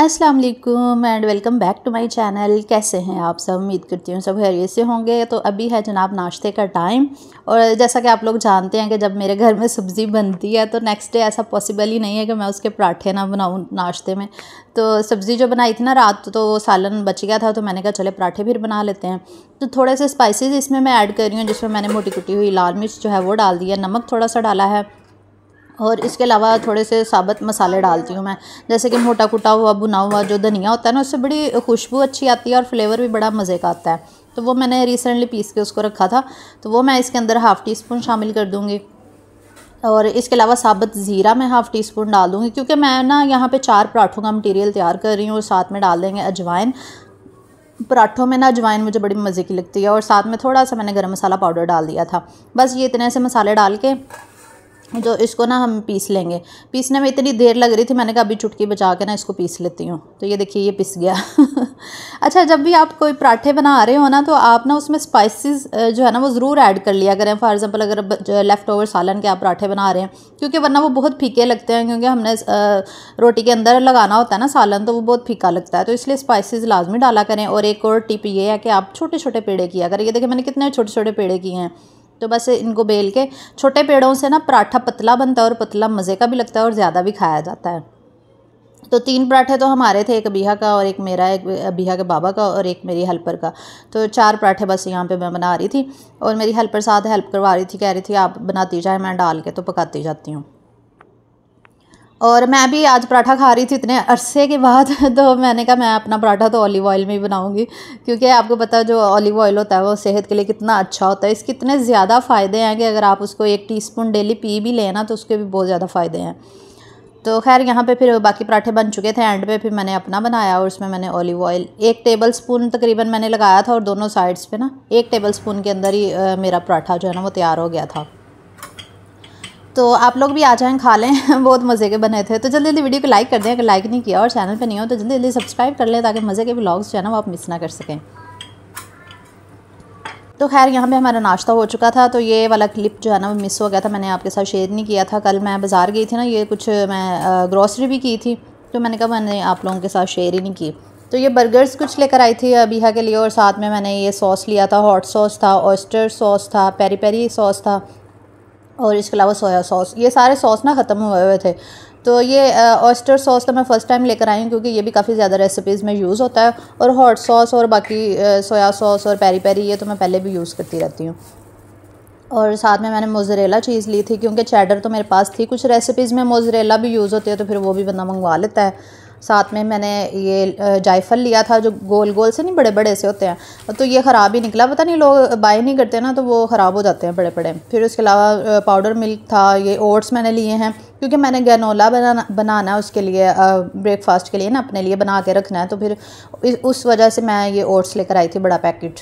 अस्सलाम वालेकुम and welcome back to my channel. कैसे हैं आप सब? उम्मीद करती हूँ सब खैरियत से होंगे। तो अभी है जनाब नाश्ते का टाइम, और जैसा कि आप लोग जानते हैं कि जब मेरे घर में सब्ज़ी बनती है तो नेक्स्ट डे ऐसा पॉसिबल ही नहीं है कि मैं उसके पराठे ना बनाऊँ नाश्ते में। तो सब्ज़ी जो बनाई थी ना रात, तो सालन बच गया था, तो मैंने कहा चले पराठे फिर बना लेते हैं। तो थोड़े से स्पाइसेस इसमें मैं ऐड कर रही हूँ, जिसमें मैंने मोटी कुटी हुई लाल मिर्च जो है वो डाल दी है, नमक थोड़ा सा डाला है, और इसके अलावा थोड़े से साबुत मसाले डालती हूँ मैं, जैसे कि मोटा कुटा हुआ भुना हुआ जो धनिया होता है ना, उससे बड़ी खुशबू अच्छी आती है और फ्लेवर भी बड़ा मज़े का आता है। तो वो मैंने रिसेंटली पीस के उसको रखा था, तो वो मैं इसके अंदर हाफ़ टी स्पून शामिल कर दूँगी। और इसके अलावा साबुत ज़ीरा मैं हाफ़ टी स्पून डाल दूँगी, क्योंकि मैं ना यहाँ पे 4 पराठों का मटीरियल तैयार कर रही हूँ, और साथ में डाल देंगे अजवाइन। पराठों में ना अजवाइन मुझे बड़ी मज़े की लगती है, और साथ में थोड़ा सा मैंने गरम मसाला पाउडर डाल दिया था। बस ये इतने से मसाले डाल के जो इसको ना हम पीस लेंगे। पीसने में इतनी देर लग रही थी, मैंने कहा अभी चुटकी बचा के ना इसको पीस लेती हूँ। तो ये देखिए ये पिस गया। अच्छा, जब भी आप कोई पराठे बना रहे हो ना, तो आप ना उसमें स्पाइसेस जो है ना वो ज़रूर ऐड कर लिया करें। फॉर एग्जांपल अगर लेफ़्ट ओवर सालन के आप पराठे बना रहे हैं, क्योंकि वरना वो बहुत फीके लगते हैं, क्योंकि हमने रोटी के अंदर लगाना होता है ना सालन, तो वो बहुत फीका लगता है। तो इसलिए स्पाइसेस लाजमी डाला करें। और एक और टिप ये है कि आप छोटे छोटे पेड़े किया करें। ये देखिए मैंने कितने छोटे छोटे पेड़े किए हैं। तो बस इनको बेल के, छोटे पेड़ों से ना पराठा पतला बनता है, और पतला मज़े का भी लगता है और ज़्यादा भी खाया जाता है। तो 3 पराठे तो हमारे थे, एक अबिहा का और एक मेरा, एक अबिहा के बाबा का और एक मेरी हेल्पर का। तो 4 पराठे बस यहाँ पे मैं बना रही थी, और मेरी हेल्पर साथ हेल्प करवा रही थी, कह रही थी आप बनाती जाए, मैं डाल के तो पकाती जाती हूँ। और मैं भी आज पराठा खा रही थी इतने अरसे के बाद। तो मैंने कहा मैं अपना पराठा तो ऑलिव ऑयल में ही बनाऊंगी, क्योंकि आपको पता है जो ऑलिव ऑयल होता है वो सेहत के लिए कितना अच्छा होता है। इसके इतने ज़्यादा फ़ायदे हैं कि अगर आप उसको 1 टीस्पून डेली पी भी लेना तो उसके भी बहुत ज़्यादा फ़ायदे हैं। तो खैर यहाँ पे फिर बाकी पराठे बन चुके थे। एंड पे फिर मैंने अपना बनाया, और उसमें मैंने ऑलिव ऑयल 1 टेबल स्पून तकरीबन मैंने लगाया था, और दोनों साइड्स पे ना 1 टेबल स्पून के अंदर ही मेरा पराठा जो है ना वो तैयार हो गया था। तो आप लोग भी आ जाएँ खा लें। बहुत मज़े के बने थे। तो जल्दी जल्दी वीडियो को लाइक कर दें अगर लाइक नहीं किया, और चैनल पे नहीं हो तो जल्दी जल्दी सब्सक्राइब कर लें, ताकि मज़े के व्लॉग्स जो है ना वो आप मिस ना कर सकें। तो खैर यहाँ पे हमारा नाश्ता हो चुका था। तो ये वाला क्लिप जो है ना वो मिस हो गया था, मैंने आपके साथ शेयर नहीं किया था। कल मैं बाज़ार गई थी ना, ये कुछ मैं ग्रॉसरी भी की थी, तो मैंने कहा मैंने आप लोगों के साथ शेयर ही नहीं की। तो ये बर्गर्स कुछ लेकर आई थी अबिहा के लिए, और साथ में मैंने ये सॉस लिया था, हॉट सॉस था, ऑयस्टर सॉस था, पेरी पेरी सॉस था, और इसके अलावा सोया सॉस। ये सारे सॉस ना ख़त्म हुए हुए थे। तो ये ऑयस्टर सॉस तो मैं फ़र्स्ट टाइम लेकर आई हूँ, क्योंकि ये भी काफ़ी ज़्यादा रेसिपीज़ में यूज़ होता है। और हॉट सॉस और बाकी सोया सॉस और पेरी पेरी ये तो मैं पहले भी यूज़ करती रहती हूँ। और साथ में मैंने मोज़रेला चीज़ ली थी, क्योंकि चेडर तो मेरे पास थी। कुछ रेसिपीज़ में मोज़रेला भी यूज़ होती है, तो फिर वो भी बंदा मंगवा लेता है। साथ में मैंने ये जायफल लिया था, जो गोल गोल से नहीं बड़े बड़े से होते हैं। तो ये ख़राब ही निकला, पता नहीं लोग बाय नहीं करते ना, तो वो ख़राब हो जाते हैं बड़े बड़े। फिर उसके अलावा पाउडर मिल्क था। ये ओट्स मैंने लिए हैं, क्योंकि मैंने गैनोला बनाना है उसके लिए, ब्रेकफास्ट के लिए ना अपने लिए बना के रखना है। तो फिर उस वजह से मैं ये ओट्स लेकर आई थी, बड़ा पैकेट,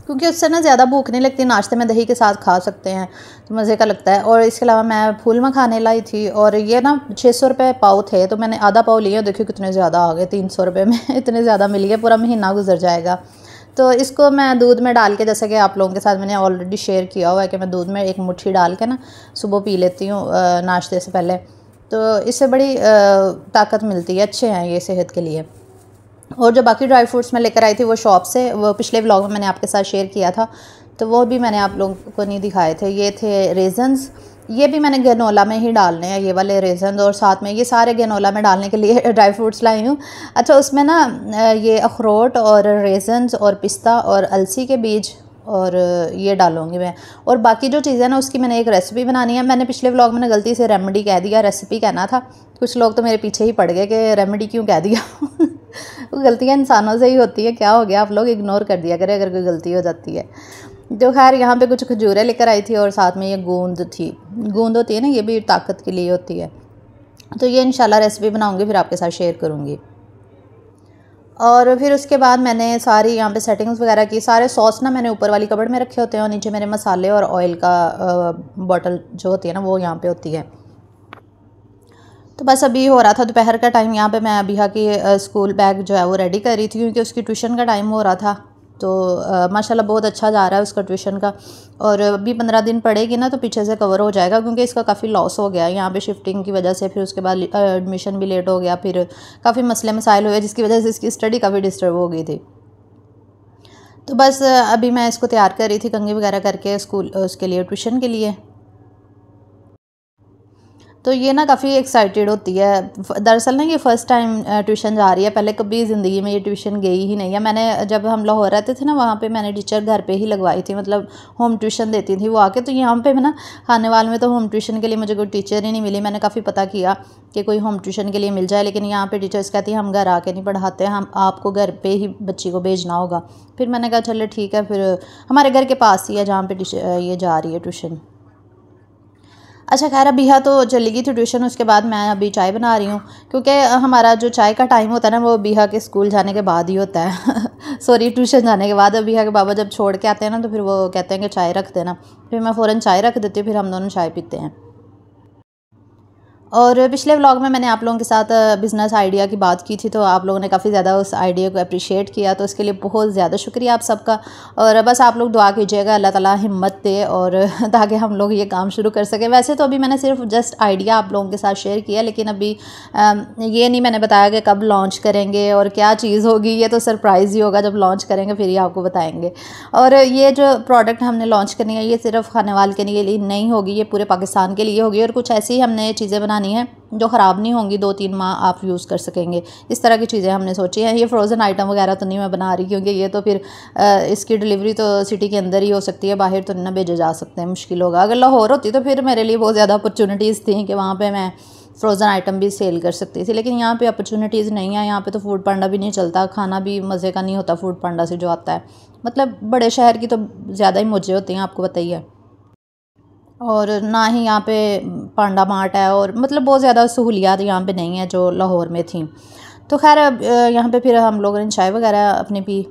क्योंकि उससे ना ज़्यादा भूख नहीं लगती। नाश्ते में दही के साथ खा सकते हैं, तो मज़े का लगता है। और इसके अलावा मैं फूल मखाने लाई थी, और ये ना 600 रुपये पाव थे, तो मैंने आधा पाव लिया। देखिए कितने ज़्यादा आ गए, 300 रुपये में इतने ज़्यादा मिल गए, पूरा महीना गुजर जाएगा। तो इसको मैं दूध में डाल के, जैसे कि आप लोगों के साथ मैंने ऑलरेडी शेयर किया हुआ है कि मैं दूध में 1 मुट्ठी डाल के ना सुबह पी लेती हूँ नाश्ते से पहले। तो इससे बड़ी ताकत मिलती है, अच्छे हैं ये सेहत के लिए। और जो बाकी ड्राई फ्रूट्स मैं लेकर आई थी वो शॉप से, वो पिछले व्लॉग में मैंने आपके साथ शेयर किया था, तो वो भी मैंने आप लोगों को नहीं दिखाए थे। ये थे रेजन्स, ये भी मैंने गैनोला में ही डालने हैं, ये वाले रेजन्स। और साथ में ये सारे गैनोला में डालने के लिए ड्राई फ्रूट्स लाई हूँ। अच्छा, उसमें ना ये अखरोट और रेजन्स और पिस्ता और अलसी के बीज और ये डालूँगी मैं। और बाकी जो चीज़ें ना उसकी मैंने एक रेसिपी बनानी है। मैंने पिछले व्लॉग में गलती से रेमेडी कह दिया, रेसिपी कहना था। कुछ लोग तो मेरे पीछे ही पड़ गए कि रेमेडी क्यों कह दिया। वो गलतियाँ इंसानों से ही होती है, क्या हो गया, आप लोग इग्नोर कर दिया करें अगर कोई गलती हो जाती है। तो खैर यहाँ पे कुछ खजूरें लेकर आई थी, और साथ में ये गूंद थी। गूंद होती है ना, ये भी ताकत के लिए होती है। तो ये इंशाल्लाह रेसिपी बनाऊँगी, फिर आपके साथ शेयर करूँगी। और फिर उसके बाद मैंने सारी यहाँ पे सेटिंग्स वगैरह की। सारे सॉस ना मैंने ऊपर वाली कबर्ड में रखे होते हैं, और नीचे मेरे मसाले और ऑयल का बॉटल जो होती है ना वो यहाँ पे होती है। तो बस अभी हो रहा था दोपहर का टाइम। यहाँ पे मैं अबिहा की स्कूल बैग जो है वो रेडी कर रही थी, क्योंकि उसकी ट्यूशन का टाइम हो रहा था। तो माशाल्लाह बहुत अच्छा जा रहा है उसका ट्यूशन का। और अभी 15 दिन पढ़ेगी ना तो पीछे से कवर हो जाएगा, क्योंकि इसका काफ़ी लॉस हो गया यहाँ पे शिफ्टिंग की वजह से। फिर उसके बाद एडमिशन भी लेट हो गया, फिर काफ़ी मसले मसाइल हुए जिसकी वजह से इसकी स्टडी काफ़ी डिस्टर्ब हो गई थी। तो बस अभी मैं इसको तैयार कर रही थी कंघी वगैरह करके स्कूल उसके लिए, ट्यूशन के लिए। तो ये ना काफ़ी एक्साइटेड होती है। दरअसल ना ये फ़र्स्ट टाइम ट्यूशन जा रही है, पहले कभी ज़िंदगी में ये ट्यूशन गई ही नहीं है। मैंने जब हम लाहौर रहते थे ना, वहाँ पे मैंने टीचर घर पे ही लगवाई थी, मतलब होम ट्यूशन देती थी वो आके। तो यहाँ पे ना खानेवाल में तो होम ट्यूशन के लिए मुझे कोई टीचर ही नहीं मिली। मैंने काफ़ी पता किया कि कोई होम ट्यूशन के लिए मिल जाए, लेकिन यहाँ पर टीचर्स कहती हैं हम घर आके नहीं पढ़ाते, हम आपको घर पर ही बच्ची को भेजना होगा। फिर मैंने कहा चलो ठीक है, फिर हमारे घर के पास ही है जहाँ पर ये जा रही है ट्यूशन। अच्छा खैर, अभी तो चली गई थी ट्यूशन। उसके बाद मैं अभी चाय बना रही हूँ, क्योंकि हमारा जो चाय का टाइम होता है ना वो बिहा के स्कूल जाने के बाद ही होता है सॉरी, ट्यूशन जाने के बाद। बिहा के बाबा जब छोड़ के आते हैं ना तो फिर वो कहते हैं कि चाय रख देना, फिर मैं फ़ौरन चाय रख देती हूँ, फिर हम दोनों चाय पीते हैं। और पिछले व्लॉग में मैंने आप लोगों के साथ बिज़नेस आइडिया की बात की थी, तो आप लोगों ने काफ़ी ज़्यादा उस आइडिया को अप्रिशिएट किया, तो उसके लिए बहुत ज़्यादा शुक्रिया आप सबका। और बस आप लोग दुआ कीजिएगा अल्लाह ताला हिम्मत दे और ताकि हम लोग ये काम शुरू कर सकें। वैसे तो अभी मैंने सिर्फ जस्ट आइडिया आप लोगों के साथ शेयर किया, लेकिन अभी ये नहीं मैंने बताया कि कब लॉन्च करेंगे और क्या चीज़ होगी। ये तो सरप्राइज़ ही होगा, जब लॉन्च करेंगे फिर ही आपको बताएँगे। और ये जो प्रोडक्ट हमने लॉन्च करनी है ये सिर्फ खानेवाल के लिए नहीं होगी, ये पूरे पाकिस्तान के लिए होगी। और कुछ ऐसी हमने चीज़ें बनानी है जो ख़राब नहीं होंगी, 2-3 माह आप यूज़ कर सकेंगे, इस तरह की चीज़ें हमने सोची हैं। ये फ्रोज़न आइटम वगैरह तो नहीं मैं बना रही, क्योंकि ये तो फिर इसकी डिलीवरी तो सिटी के अंदर ही हो सकती है, बाहर तो नहीं ना भेजे जा सकते हैं, मुश्किल होगा। अगर लाहौर होती तो फिर मेरे लिए बहुत ज़्यादा अपॉर्चुनिटीज़ थी कि वहाँ पे मैं फ़्रोज़न आइटम भी सेल कर सकती थी, लेकिन यहाँ पे अपॉर्चुनिटीज़ नहीं है। यहाँ पे तो फूड पांडा भी नहीं चलता, खाना भी मज़े का नहीं होता फूड पांडा से जो आता है। मतलब बड़े शहर की तो ज़्यादा ही मौजें होती हैं, आपको बताइए। और ना ही यहाँ पे पांडा मार्ट है, और मतलब बहुत ज़्यादा सहूलियात यहाँ पे नहीं है जो लाहौर में थी। तो खैर अब यहाँ पे फिर हम लोगों ने चाय वगैरह अपनी पी,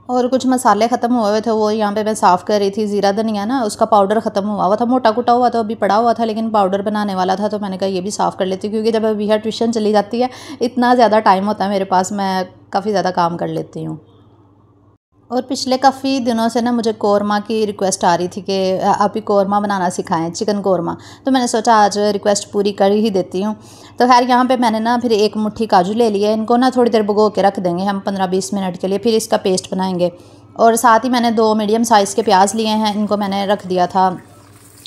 और कुछ मसाले ख़त्म हुए थे वो यहाँ पे मैं साफ़ कर रही थी। ज़ीरा धनिया ना उसका पाउडर ख़त्म हुआ था, मोटा कुटा हुआ था, अभी पड़ा हुआ था, लेकिन पाउडर बनाने वाला था, तो मैंने कहा ये भी साफ़ कर लेती हूँ, क्योंकि जब अभी यहाँ ट्यूशन चली जाती है इतना ज़्यादा टाइम होता है मेरे पास, मैं काफ़ी ज़्यादा काम कर लेती हूँ। और पिछले काफ़ी दिनों से ना मुझे कोरमा की रिक्वेस्ट आ रही थी कि आप ही कोरमा बनाना सिखाएं, चिकन कोरमा। तो मैंने सोचा आज रिक्वेस्ट पूरी कर ही देती हूँ। तो खैर यहाँ पे मैंने ना फिर एक मुट्ठी काजू ले लिया, इनको ना थोड़ी देर भिगो के रख देंगे हम 15-20 मिनट के लिए, फिर इसका पेस्ट बनाएंगे। और साथ ही मैंने 2 मीडियम साइज़ के प्याज लिए हैं, इनको मैंने रख दिया था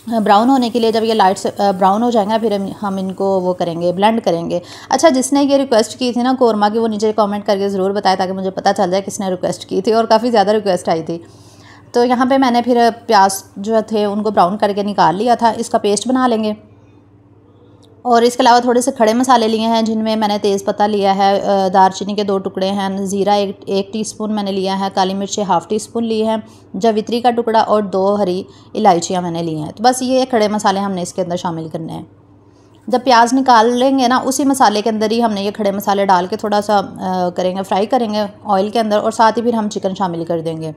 ब्राउन होने के लिए। जब ये लाइट से ब्राउन हो जाएंगे फिर हम इनको वो करेंगे, ब्लेंड करेंगे। अच्छा, जिसने ये रिक्वेस्ट की थी ना कोरमा की, वो नीचे कमेंट करके ज़रूर बताए ताकि मुझे पता चल जाए किसने रिक्वेस्ट की थी, और काफ़ी ज़्यादा रिक्वेस्ट आई थी। तो यहाँ पे मैंने फिर प्याज जो थे उनको ब्राउन करके निकाल लिया था, इसका पेस्ट बना लेंगे। और इसके अलावा थोड़े से खड़े मसाले लिए हैं, जिनमें मैंने तेज़पत्ता लिया है, दालचीनी के 2 टुकड़े हैं, ज़ीरा एक टीस्पून मैंने लिया है, काली मिर्ची ½ टीस्पून ली है, जावित्री का टुकड़ा और 2 हरी इलायचियाँ मैंने ली हैं। तो बस ये खड़े मसाले हमने इसके अंदर शामिल करने हैं। जब प्याज निकाल लेंगे ना उसी मसाले के अंदर ही हमने ये खड़े मसाले डाल के थोड़ा सा करेंगे, फ्राई करेंगे ऑयल के अंदर, और साथ ही फिर हम चिकन शामिल कर देंगे।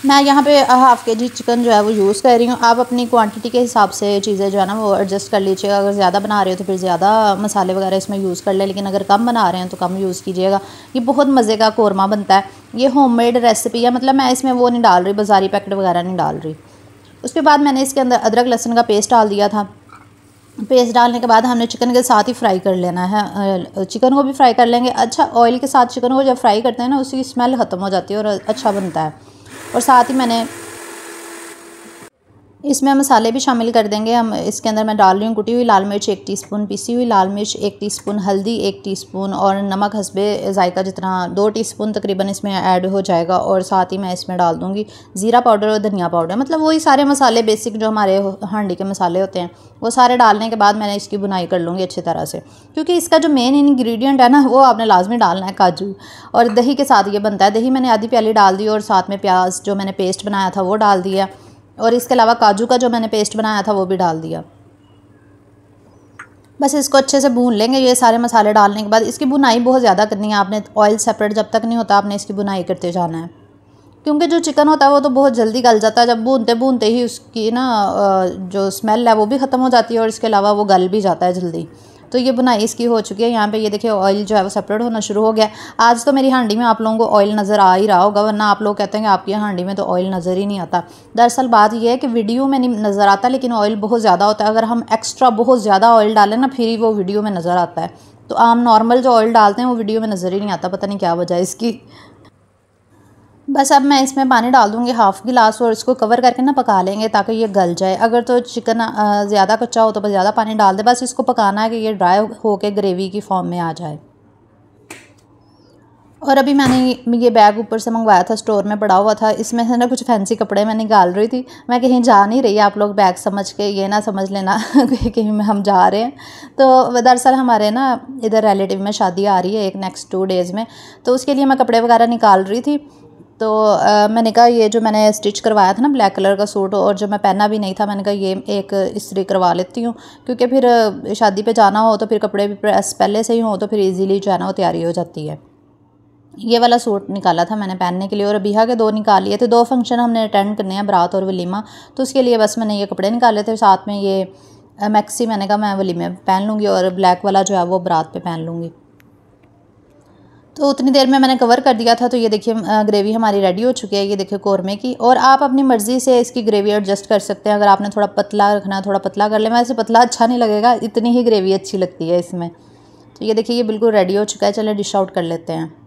मैं यहाँ पे ½ kg चिकन जो है वो यूज़ कर रही हूँ। आप अपनी क्वांटिटी के हिसाब से चीज़ें जो है ना वो एडजस्ट कर लीजिएगा। अगर ज़्यादा बना रहे हो तो फिर ज़्यादा मसाले वगैरह इसमें यूज़ कर लें, लेकिन अगर कम बना रहे हैं तो कम यूज़ कीजिएगा। ये बहुत मज़े का कोरमा बनता है, ये होममेड रेसिपी है, मतलब मैं इसमें वो नहीं डाल रही, बाज़ारी पैकेट वगैरह नहीं डाल रही। उसके बाद मैंने इसके अंदर अदरक लहसुन का पेस्ट डाल दिया था। पेस्ट डालने के बाद हमने चिकन के साथ ही फ्राई कर लेना है, चिकन को भी फ्राई कर लेंगे। अच्छा, ऑयल के साथ चिकन को जब फ्राई करते हैं ना उसकी स्मेल ख़त्म हो जाती है और अच्छा बनता है। और साथ ही मैंने इसमें मसाले भी शामिल कर देंगे हम। इसके अंदर मैं डाल रही हूँ कुटी हुई लाल मिर्च 1 टीस्पून, पिसी हुई लाल मिर्च 1 टीस्पून, हल्दी 1 टीस्पून, और नमक हस्बे ज़ायका जितना 2 टीस्पून तकरीबन इसमें ऐड हो जाएगा। और साथ ही मैं इसमें डाल दूँगी ज़ीरा पाउडर और धनिया पाउडर, मतलब वही सारे मसाले बेसिक जो हमारे हांडी के मसाले होते हैं वो सारे डालने के बाद मैंने इसकी बुनाई कर लूँगी अच्छी तरह से, क्योंकि इसका जो मेन इंग्रेडिएंट है ना वो आपने लाजमी डालना है, काजू। और दही के साथ ये बनता है। दही मैंने आधी प्याली डाल दी, और साथ में प्याज जो मैंने पेस्ट बनाया था वो डाल दिया, और इसके अलावा काजू का जो मैंने पेस्ट बनाया था वो भी डाल दिया। बस इसको अच्छे से भून लेंगे। ये सारे मसाले डालने के बाद इसकी बुनाई बहुत ज़्यादा करनी है आपने, ऑयल सेपरेट जब तक नहीं होता आपने इसकी बुनाई करते जाना है, क्योंकि जो चिकन होता है वो तो बहुत जल्दी गल जाता है। जब भूनते भूनते ही उसकी ना जो स्मेल है वो भी ख़त्म हो जाती है, और इसके अलावा वो गल भी जाता है जल्दी। तो ये बुनाई इसकी हो चुकी है। यहाँ पे ये देखिए ऑयल जो है वो सेपरेट होना शुरू हो गया। आज तो मेरी हांडी में आप लोगों को ऑयल नज़र आ ही रहा होगा, वरना आप लोग कहते हैं कि आपकी हांडी में तो ऑयल नज़र ही नहीं आता। दरअसल बात ये है कि वीडियो में नहीं नज़र आता, लेकिन ऑयल बहुत ज़्यादा होता है। अगर हम एक्स्ट्रा बहुत ज़्यादा ऑयल डालें ना, फिर ही वो वीडियो में नज़र आता है। तो आम नॉर्मल जो ऑयल डालते हैं वो वीडियो में नज़र ही नहीं आता, पता नहीं क्या वजह है इसकी। बस अब मैं इसमें पानी डाल दूँगी हाफ़ गिलास और इसको कवर करके ना पका लेंगे ताकि ये गल जाए। अगर तो चिकन ज़्यादा कच्चा हो तो बस ज़्यादा पानी डाल दे। बस इसको पकाना है कि ये ड्राई होके ग्रेवी की फॉर्म में आ जाए। और अभी मैंने ये बैग ऊपर से मंगवाया था, स्टोर में पड़ा हुआ था। इसमें से ना कुछ फैंसी कपड़े मैं निकाल रही थी। मैं कहीं जा नहीं रही, आप लोग बैग समझ के ये ना समझ लेना कहीं में हम जा रहे हैं। तो दरअसल हमारे ना इधर रिलेटिव में शादी आ रही है एक नेक्स्ट 2 डेज़ में, तो उसके लिए मैं कपड़े वगैरह निकाल रही थी। तो मैंने कहा ये जो मैंने स्टिच करवाया था ना ब्लैक कलर का सूट, और जो मैं पहना भी नहीं था, मैंने कहा ये एक इस्त्री करवा लेती हूँ, क्योंकि फिर शादी पे जाना हो तो फिर कपड़े भी प्रेस पहले से ही हो तो फिर इजीली जो है ना वो तैयारी हो जाती है। ये वाला सूट निकाला था मैंने पहनने के लिए, और अबिहा के 2 निकाल लिए थे। 2 फंक्शन हमने अटेंड करने हैं, बारात और वलीमा, तो उसके लिए बस मैंने ये कपड़े निकाले थे। साथ में ये मैक्सी मैंने कहा मैं वलीमे में पहन लूँगी और ब्लैक वाला जो है वो बारात पे पहन लूँगी। तो उतनी देर में मैंने कवर कर दिया था। तो ये देखिए ग्रेवी हमारी रेडी हो चुकी है, ये देखिए कौरमे की। और आप अपनी मर्ज़ी से इसकी ग्रेवी एडजस्ट कर सकते हैं। अगर आपने थोड़ा पतला रखना है थोड़ा पतला कर ले, वैसे पतला अच्छा नहीं लगेगा, इतनी ही ग्रेवी अच्छी लगती है इसमें। तो ये देखिए ये बिल्कुल रेडी हो चुका है। चलिए डिश आउट कर लेते हैं।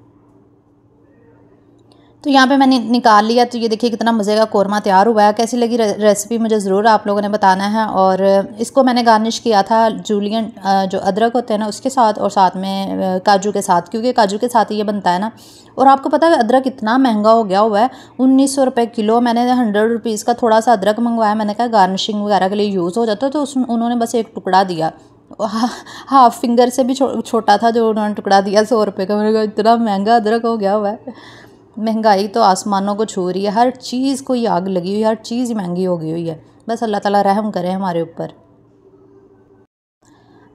तो यहाँ पे मैंने निकाल लिया। तो ये देखिए कितना मज़े का कौरमा तैयार हुआ है। कैसी लगी रेसिपी मुझे ज़रूर आप लोगों ने बताना है। और इसको मैंने गार्निश किया था जूलियन जो अदरक होते हैं ना उसके साथ, और साथ में काजू के साथ, क्योंकि काजू के साथ ही ये बनता है ना। और आपको पता है अदरक इतना महंगा हो गया हुआ है, 1900 रुपये किलो। मैंने 100 रुपीज़ का थोड़ा सा अदरक मंगवाया, मैंने कहा गार्निशिंग वगैरह के लिए यूज़ हो जाता है। तो उन्होंने बस एक टुकड़ा दिया, हाफ फिंगर से भी छोटा था जो उन्होंने टुकड़ा दिया 100 रुपये का। मैंने कहा इतना महंगा अदरक हो गया हुआ है। महंगाई तो आसमानों को छू रही है, हर चीज़ को ही आग लगी हुई है, हर चीज़ महंगी हो गई हुई है। बस अल्लाह ताला रहम करे हमारे ऊपर।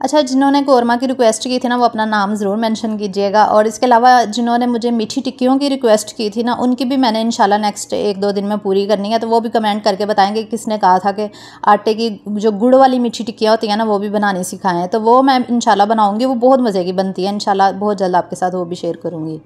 अच्छा, जिन्होंने कौरमा की रिक्वेस्ट की थी ना वो अपना नाम ज़रूर मेंशन कीजिएगा। और इसके अलावा जिन्होंने मुझे मीठी टिक्कियों की रिक्वेस्ट की थी ना, उनकी भी मैंने इंशाल्लाह नेक्स्ट 1-2 दिन में पूरी करनी है। तो वो भी कमेंट करके बताएंगे किसने कहा था कि आटे की जो गुड़ वाली मीठी टिक्कियाँ होती हैं ना वो भी बनानी सिखाएँ। तो वो मैं इंशाल्लाह बनाऊँगी, वो बहुत मज़े की बनती है। इंशाल्लाह बहुत जल्द आपके साथ वो भी शेयर करूँगी।